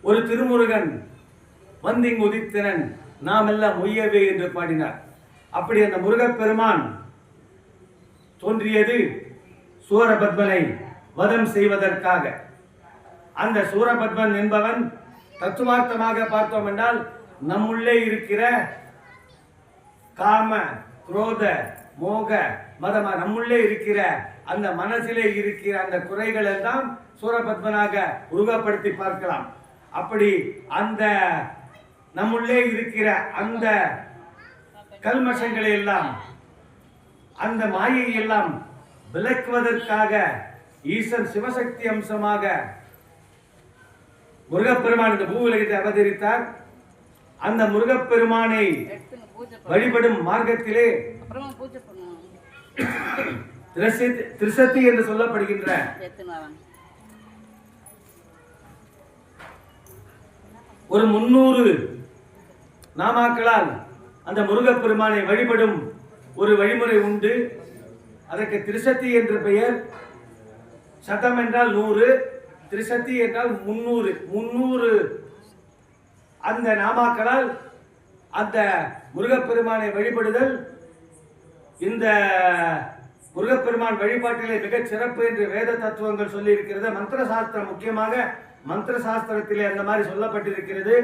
ஒரு திருமுருகன் வந்திங் உதித்தனன் நாம் எல்லாம் ஒய்யவே என்று பாடினார். அப்படி அந்த முருகப்பெருமான் தோன்றியது சூரபத்மனை வதம் செய்வதற்காக. அந்த சூரபத்மன் என்பவன் தத்துவார்த்தமாக பார்த்தோம் என்றால் நம்முள்ளே இருக்கிற காம குரோத மோக மதமா நம்முள்ளே இருக்கிற அந்த மனசிலே இருக்கிற அந்த குறைகள் எல்லாம் சூரபத்மனாக உருவப்படுத்தி பார்க்கலாம். அப்படி அந்த நம்முள்ளே இருக்கிற அந்த கல்மஷங்களை எல்லாம் அந்த மாயை எல்லாம் விளக்குவதற்காக ஈசன் சிவசக்தி அம்சமாக முருகப்பெருமான் இந்த பூவுலகத்தை அவதரித்தார். அந்த முருகப்பெருமானை வழிபடும் மார்க்கத்திலே திரிசக்தி என்று சொல்லப்படுகின்ற ஒரு 300 நாமாக்களால் அந்த முருகப்பெருமானை வழிபடும் ஒரு வழிமுறை உண்டு. அதற்கு திரிசக்தி என்று பெயர். சதம் என்றால் 100, திரிசக்தி என்றால் 300 அந்த நாமாக்களால் அந்த முருகப்பெருமானை வழிபடுதல் இந்த முருகப்பெருமான் வழிபாட்டிலே மிகச் சிறப்பு என்று வேத தத்துவங்கள் சொல்லி இருக்கிறது. மந்திர சாஸ்திரம், முக்கியமாக மந்திர சாஸ்திரத்திலே அந்த மாதிரி சொல்லப்பட்டிருக்கிறது.